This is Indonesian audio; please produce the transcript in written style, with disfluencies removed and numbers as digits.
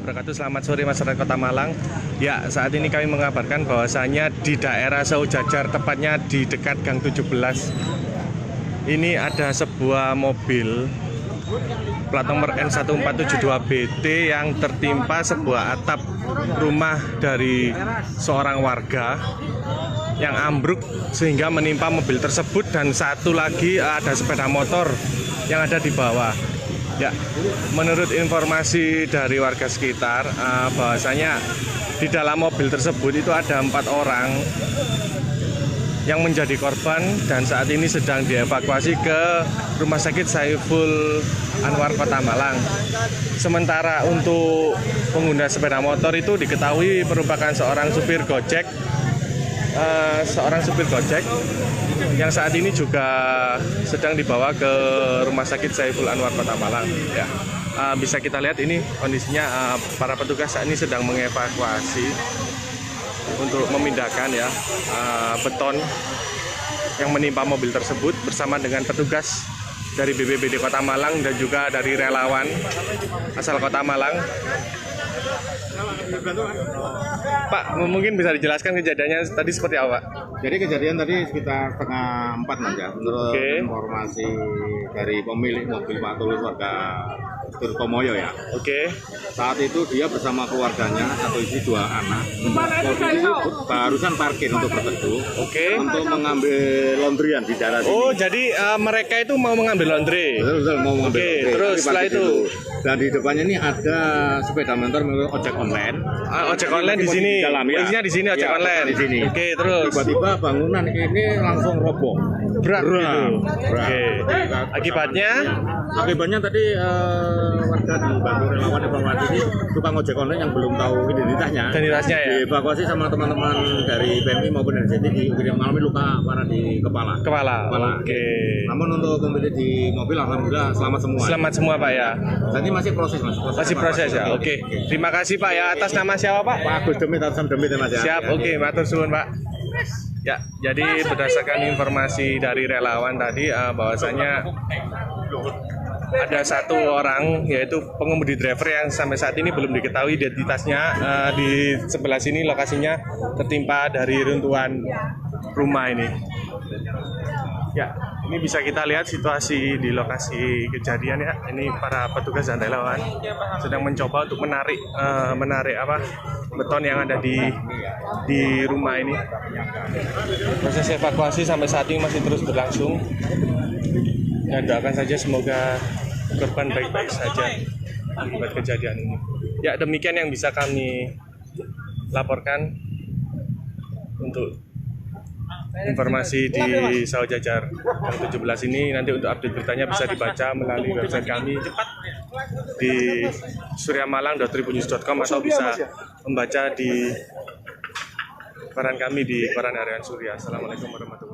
wabarakatuh. Selamat sore masyarakat Kota Malang. Ya, saat ini kami mengabarkan bahwasanya di daerah Saujajar, tepatnya di dekat Gang 17, ini ada sebuah mobil plat nomor N1472BT yang tertimpa sebuah atap rumah dari seorang warga yang ambruk sehingga menimpa mobil tersebut, dan satu lagi ada sepeda motor yang ada di bawah. Ya, menurut informasi dari warga sekitar, bahwasanya di dalam mobil tersebut itu ada 4 orang yang menjadi korban dan saat ini sedang dievakuasi ke Rumah Sakit Saiful Anwar Kota Malang. Sementara untuk pengguna sepeda motor itu diketahui merupakan seorang supir Gojek, yang saat ini juga sedang dibawa ke Rumah Sakit Saiful Anwar Kota Malang. Ya, bisa kita lihat ini kondisinya, para petugas saat ini sedang mengevakuasi untuk memindahkan ya beton yang menimpa mobil tersebut bersama dengan petugas dari BPBD Kota Malang dan juga dari relawan asal Kota Malang. Pak, mungkin bisa dijelaskan kejadiannya tadi seperti apa, Pak? Jadi kejadian tadi sekitar setengah 4 Mas ya, menurut informasi dari pemilik mobil Pak Tulus warga Tirtomoyo ya. Saat itu dia bersama keluarganya, satu istri 2 anak. Posisi itu barusan parkir untuk berteduh, untuk mengambil laundryan di daerah sini. Oh, jadi mereka itu mau mengambil laundry. Betul, mau mengambil laundry. Terus setelah itu, dan di depannya ini ada sepeda motor milik ojek online. Ojek online di sini. Posisinya di sini ojek online. Di sini. Terus tiba-tiba bangunan ini langsung roboh. Berat. Akibatnya tadi warga dibantu relawan evakuasi ini, tukang ojek online yang belum tahu identitasnya ya. Dievakuasi sama teman-teman dari PMI maupun dari CTI, yang mengalami luka parah di kepala. Namun untuk pemilik di mobil alhamdulillah selamat semua. Selamat semua, Pak ya. Jadi masih proses, Mas. Masih proses ya. Terima kasih, Pak ya. Atas nama siapa, Pak? Pak Agus Demit, Mas ya. Siap. Matur suwun, Pak. Ya, jadi berdasarkan informasi dari relawan tadi, bahwasanya ada 1 orang, yaitu pengemudi driver yang sampai saat ini belum diketahui identitasnya. Di sebelah sini lokasinya tertimpa dari runtuhan rumah ini. Ya, ini bisa kita lihat situasi di lokasi kejadian ya. Ini para petugas dan relawan sedang mencoba untuk menarik beton yang ada di rumah ini. Proses evakuasi sampai saat ini masih terus berlangsung. Dan doakan saja semoga korban baik-baik saja akibat kejadian ini. Ya, demikian yang bisa kami laporkan untuk informasi di Saujajar Gang 17 ini. Nanti untuk update beritanya bisa dibaca melalui website kami di suryamalang.tribunnews.com atau bisa membaca di koran kami di koran Harian Surya. Assalamualaikum warahmatullahi wabarakatuh.